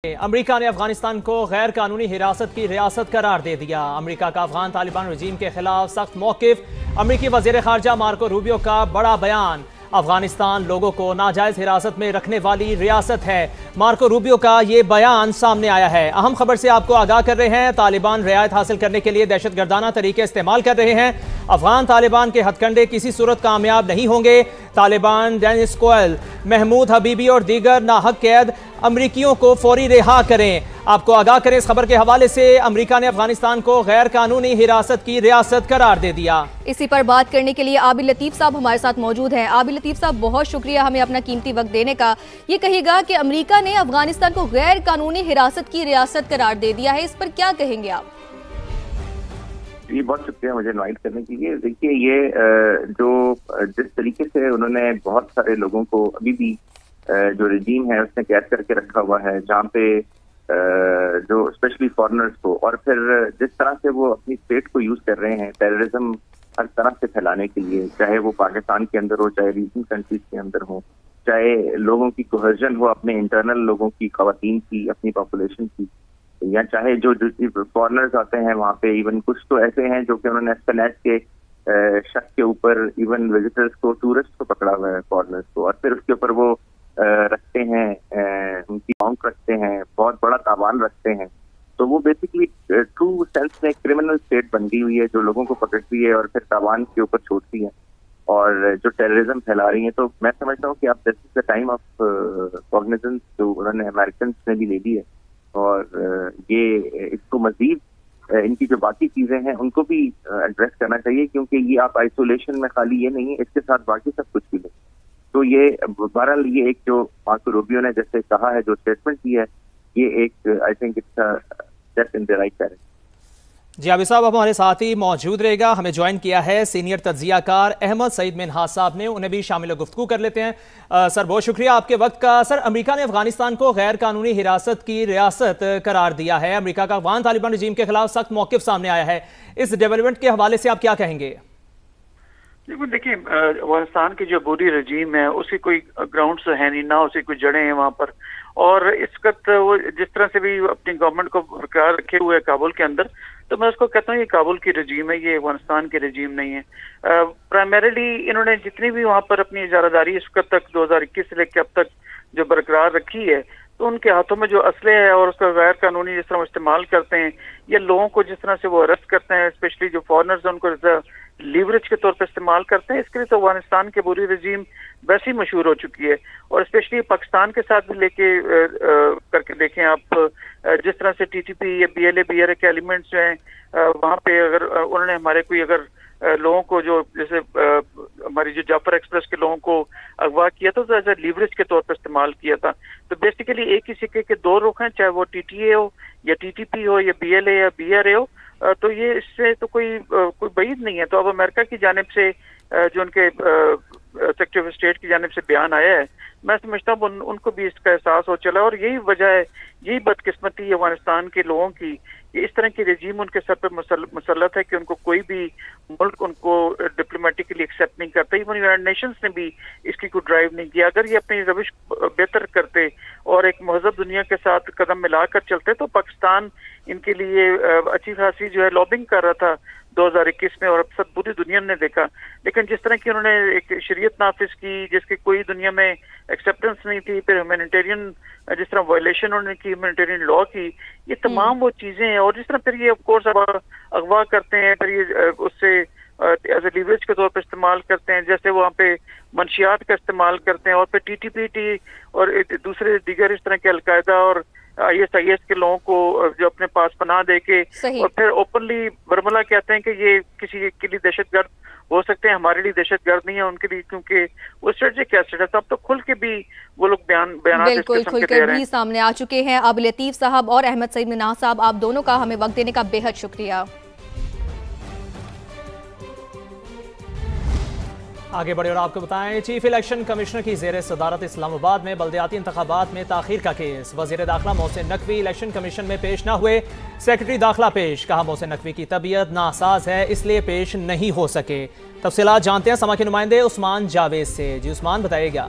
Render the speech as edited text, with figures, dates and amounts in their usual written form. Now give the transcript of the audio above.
امریکہ نے افغانستان کو غیر قانونی حراست کی ریاست قرار دے دیا۔ امریکہ کا افغان طالبان رجیم کے خلاف سخت موقف۔ امریکی وزیر خارجہ مارکو روبیو کا بڑا بیان۔ افغانستان لوگوں کو ناجائز حراست میں رکھنے والی ریاست ہے۔ مارکو روبیو کا یہ بیان سامنے آیا ہے۔ اہم خبر سے آپ کو آگاہ کر رہے ہیں۔ طالبان رعایت حاصل کرنے کے لیے دہشت گردانہ طریقے استعمال کر رہے ہیں۔ افغان طالبان کے ہتھ کنڈے کسی صورت کامیاب نہیں ہوں گے۔ طالبان ڈینس کوئل، محمود حبیبی اور دیگر ناحق قید امریکیوں کو فوری رہا کریں۔ آپ کو آگاہ کریں اس خبر کے حوالے سے، امریکہ نے افغانستان کو غیر قانونی حراست کی ریاست قرار دے دیا۔ اسی پر بات کرنے کے لیے عابد لطیف صاحب ہمارے ساتھ موجود ہیں۔ عابد لطیف صاحب، بہت شکریہ ہمیں اپنا قیمتی وقت دینے کا۔ یہ کہیے گا کہ امریکہ نے افغانستان کو غیر قانونی حراست کی ریاست قرار دے دیا ہے، اس پر کیا کہیں گے آپ؟ جی بہت شکریہ مجھے انوائٹ کرنے کے لیے۔ دیکھیے یہ جو جس طریقے سے انہوں نے بہت سارے لوگوں کو ابھی بھی جو رجیم ہے اس نے قید کر کے رکھا ہوا ہے، جہاں پہ جو اسپیشلی فارنرز کو، اور پھر جس طرح سے وہ اپنی اسٹیٹ کو یوز کر رہے ہیں ٹیررزم ہر طرح سے پھیلانے کے لیے، چاہے وہ پاکستان کے اندر ہو، چاہے ریجن کنٹریز کے اندر ہو، چاہے لوگوں کی کوہرژن ہو، اپنے انٹرنل لوگوں کی، خواتین کی، اپنی پاپولیشن کی، یا چاہے جو فارنرز آتے ہیں وہاں پہ، ایون کچھ تو ایسے ہیں جو کہ انہوں نے ایسپینیٹ کے شک کے اوپر ایون وزٹرز کو، ٹورسٹ کو پکڑا ہوا ہے، فارنرز کو، اور پھر اس کے اوپر وہ رکھتے ہیں، ان کی مانگ رکھتے ہیں، بہت بڑا تاوان رکھتے ہیں۔ تو وہ بیسکلی ٹرو سینس میں کرمنل اسٹیٹ بن گئی ہوئی ہے، جو لوگوں کو پکڑتی ہے اور پھر تاوان کے اوپر چھوڑتی ہے اور جو ٹیررزم پھیلا رہی ہیں۔ تو میں سمجھتا ہوں کہ اب دس از دا ٹائم آف کاگنیزنس جو انہوں نے امریکنس نے بھی لے لی ہے، اور یہ اس کو مزید ان کی جو باقی چیزیں ہیں ان کو بھی ایڈریس کرنا چاہیے، کیونکہ یہ آپ آئسولیشن میں خالی یہ نہیں ہے، اس کے ساتھ باقی سب کچھ بھی ہے۔ تو یہ بہرحال یہ ایک جو مارکو روبیو نے جیسے کہا ہے، جو اسٹیٹمنٹ کی ہے، یہ ایک I think it's step in the right direction. جی عابد صاحب، اب ہمارے ساتھ ہی موجود رہے گا۔ ہمیں جوائن کیا ہے سینئر تجزیہ کار احمد سعید منہاس صاحب نے، انہیں بھی شامل گفتگو کر لیتے ہیں۔ سر بہت شکریہ آپ کے وقت کا۔ سر، امریکہ نے افغانستان کو غیر قانونی حراست کی ریاست قرار دیا ہے۔ امریکہ کا افغان طالبان رجیم کے خلاف سخت موقف سامنے آیا ہے، اس ڈیولپمنٹ کے حوالے سے آپ کیا کہیں گے؟ دیکھیے، افغانستان کی جو بری رجیم ہے اس کی کوئی گراؤنڈز ہے نہیں، نہ اس کی کوئی جڑیں ہیں وہاں پر، اور اس وقت وہ جس طرح سے بھی اپنی گورنمنٹ کو برقرار رکھے ہوئے کابل کے اندر، تو میں اس کو کہتا ہوں یہ کابل کی رجیم ہے، یہ افغانستان کی رجیم نہیں ہے۔ پرائمریلی انہوں نے جتنی بھی وہاں پر اپنی اجارہ داری اس وقت تک 2021 سے لے کے اب تک جو برقرار رکھی ہے، تو ان کے ہاتھوں میں جو اسلحے ہے اور اس کا غیر قانونی جس طرح وہ استعمال کرتے ہیں، یا لوگوں کو جس طرح سے وہ ارسٹ کرتے ہیں، اسپیشلی جو فارنرز ہیں ان کو لیوریج کے طور پہ استعمال کرتے ہیں، اس کے لیے تو افغانستان کی بری رجیم ویسے ہی مشہور ہو چکی ہے۔ اور اسپیشلی پاکستان کے ساتھ بھی لے کے کر کے دیکھیں آپ، جس طرح سے ٹی ٹی پی یا بی ایل اے کے ایلیمنٹس جو ہیں وہاں پہ، اگر انہوں نے ہمارے کوئی اگر لوگوں کو جو جیسے ہماری جو جعفر ایکسپریس کے لوگوں کو اغوا کیا تھا تو ایز اے لیوریج کے طور پر استعمال کیا تھا۔ تو بیسیکلی ایک ہی سکے کے دو رخ ہیں، چاہے وہ ٹی ٹی اے ہو یا ٹی ٹی پی ہو یا بی ایل اے یا بی آر اے ہو، تو یہ اس سے تو کوئی بعید نہیں ہے۔ تو اب امریکہ کی جانب سے جو ان کے سیکریٹری آف اسٹیٹ کی جانب سے بیان آیا ہے، میں سمجھتا ہوں ان کو بھی اس کا احساس ہو چلا، اور یہی وجہ ہے، یہی بدقسمتی ہے افغانستان کے لوگوں کی کہ اس طرح کی رجیم ان کے سر پہ مسلط ہے کہ ان کو کوئی بھی ملک ان کو ڈپلومیٹکلی ایکسیپٹ نہیں کرتا۔ ایون یونائیٹڈ نیشنز نے بھی اس کی کوئی ڈرائیو نہیں کیا۔ اگر یہ اپنی روش بہتر کرتے اور ایک مہذب دنیا کے ساتھ قدم ملا کر چلتے تو پاکستان ان کے لیے اچھی خاصی جو ہے لابنگ کر رہا تھا 2021 میں، اور اب سب پوری دنیا نے دیکھا۔ لیکن جس طرح کی انہوں نے ایک شریعت نافذ کی جس کی کوئی دنیا میں ایکسیپٹنس نہیں تھی، پھر ہیومینیٹیرین جس طرح وائلیشن انہوں نے کی ہیومینیٹیرین لا کی، یہ تمام وہ چیزیں ہیں، اور جس طرح پھر یہ آف کورس اغوا کرتے ہیں، پھر یہ اس سے ایز اے لیوریج کے طور پر استعمال کرتے ہیں، جیسے وہاں پہ منشیات کا استعمال کرتے ہیں، اور پھر ٹی ٹی پی ٹی اور دوسرے دیگر اس طرح کے القاعدہ اور آئی ایس کے لوگوں کو جو اپنے پاس پناہ دے کے اور پھر اوپنلی برملا کہتے ہیں کہ یہ کسی کے لیے دہشت گرد ہو سکتے ہیں، ہمارے لیے دہشت گرد نہیں ہے ان کے لیے، کیونکہ وہ اسٹریٹجک کیا اسٹیٹس ہے۔ اب تو کھل کے بھی وہ لوگ بیانات اس قسم کے دے رہے ہیں، سامنے آ چکے ہیں۔ عابد لطیف صاحب اور احمد سعید منہاس صاحب، آپ دونوں کا ہمیں وقت دینے کا بے حد شکریہ۔ آگے بڑھے اور آپ کو بتائیں، چیف الیکشن کمشنر کی زیر صدارت اسلام آباد میں بلدیاتی انتخابات میں تاخیر کا کیس۔ وزیر داخلہ محسن نقوی الیکشن کمیشن میں پیش نہ ہوئے، سیکرٹری داخلہ پیش، کہا محسن نقوی کی طبیعت ناساز ہے اس لیے پیش نہیں ہو سکے۔ تفصیلات جانتے ہیں سما کے نمائندے عثمان جاوید سے۔ جی عثمان، بتائیے گا۔